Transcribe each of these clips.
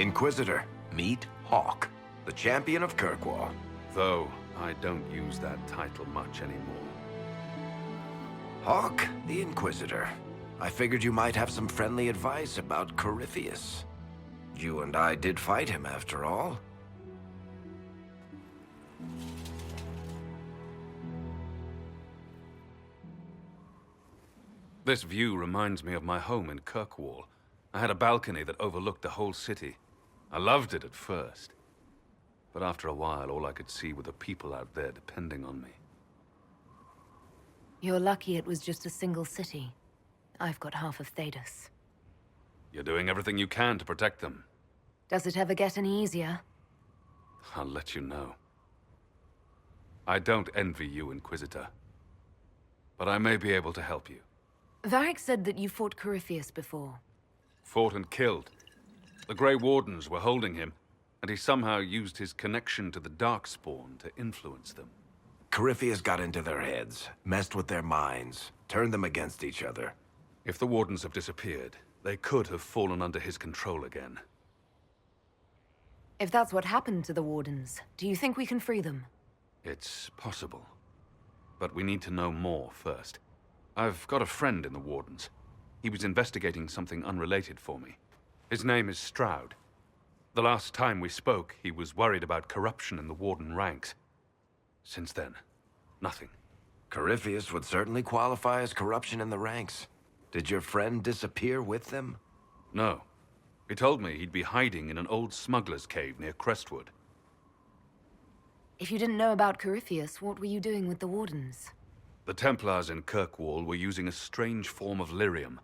Inquisitor, meet Hawke, the champion of Kirkwall. Though I don't use that title much anymore. Hawke, the Inquisitor. I figured you might have some friendly advice about Corypheus. You and I did fight him, after all. This view reminds me of my home in Kirkwall. I had a balcony that overlooked the whole city. I loved it at first. But after a while, all I could see were the people out there depending on me. You're lucky it was just a single city. I've got half of Thedas. You're doing everything you can to protect them. Does it ever get any easier? I'll let you know. I don't envy you, Inquisitor. But I may be able to help you. Varric said that you fought Corypheus before. Fought and killed. The Grey Wardens were holding him, and he somehow used his connection to the Darkspawn to influence them. Corypheus got into their heads, messed with their minds, turned them against each other. If the Wardens have disappeared, they could have fallen under his control again. If that's what happened to the Wardens, do you think we can free them? It's possible. But we need to know more first. I've got a friend in the Wardens. He was investigating something unrelated for me. His name is Stroud. The last time we spoke, he was worried about corruption in the Warden ranks. Since then, nothing. Corypheus would certainly qualify as corruption in the ranks. Did your friend disappear with them? No. He told me he'd be hiding in an old smuggler's cave near Crestwood. If you didn't know about Corypheus, what were you doing with the Wardens? The Templars in Kirkwall were using a strange form of lyrium.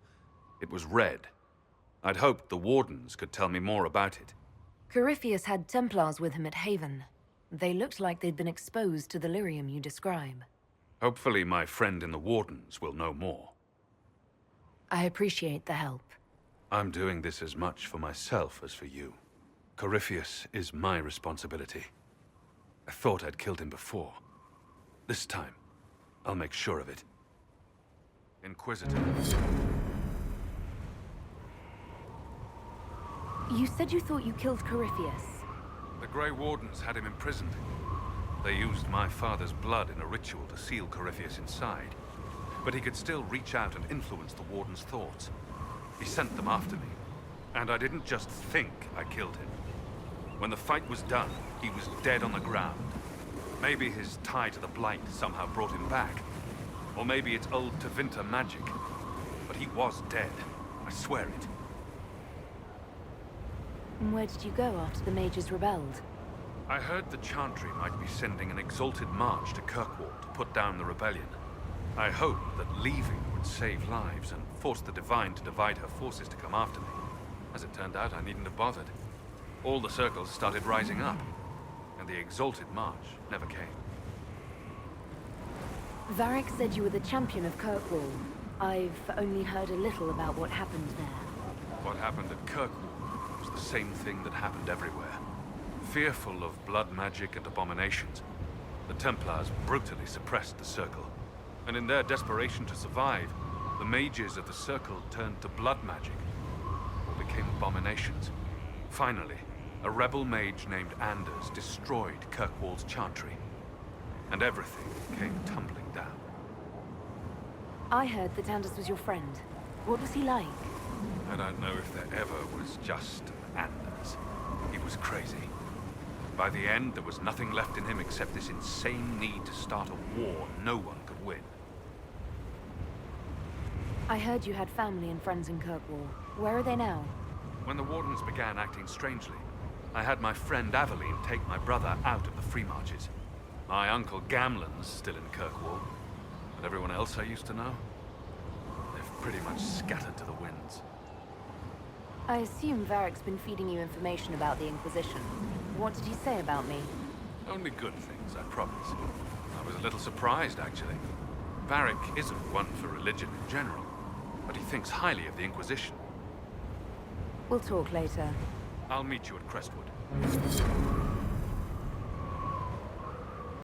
It was red. I'd hoped the Wardens could tell me more about it. Corypheus had Templars with him at Haven. They looked like they'd been exposed to the lyrium you describe. Hopefully my friend in the Wardens will know more. I appreciate the help. I'm doing this as much for myself as for you. Corypheus is my responsibility. I thought I'd killed him before. This time, I'll make sure of it. Inquisitor. You said you thought you killed Corypheus. The Grey Wardens had him imprisoned. They used my father's blood in a ritual to seal Corypheus inside. But he could still reach out and influence the Warden's thoughts. He sent them after me. And I didn't just think I killed him. When the fight was done, he was dead on the ground. Maybe his tie to the Blight somehow brought him back. Or maybe it's old Tevinter magic. But he was dead. I swear it. And where did you go after the mages rebelled? I heard the Chantry might be sending an exalted march to Kirkwall to put down the rebellion. I hoped that leaving would save lives and force the Divine to divide her forces to come after me. As it turned out, I needn't have bothered. All the circles started rising up, and the exalted march never came. Varric said you were the champion of Kirkwall. I've only heard a little about what happened there. What happened at Kirkwall was the same thing that happened everywhere. Fearful of blood magic and abominations, the Templars brutally suppressed the Circle. And in their desperation to survive, the mages of the Circle turned to blood magic, or became abominations. Finally, a rebel mage named Anders destroyed Kirkwall's Chantry, and everything came tumbling down. I heard that Anders was your friend. What was he like? I don't know if there ever was just Anders. He was crazy. By the end, there was nothing left in him except this insane need to start a war no one could win. I heard you had family and friends in Kirkwall. Where are they now? When the Wardens began acting strangely, I had my friend Aveline take my brother out of the Free Marches. My uncle Gamlen's still in Kirkwall, but everyone else I used to know, they've pretty much scattered to the winds. I assume Varric's been feeding you information about the Inquisition. What did he say about me? Only good things, I promise. I was a little surprised, actually. Varric isn't one for religion in general, but he thinks highly of the Inquisition. We'll talk later. I'll meet you at Crestwood.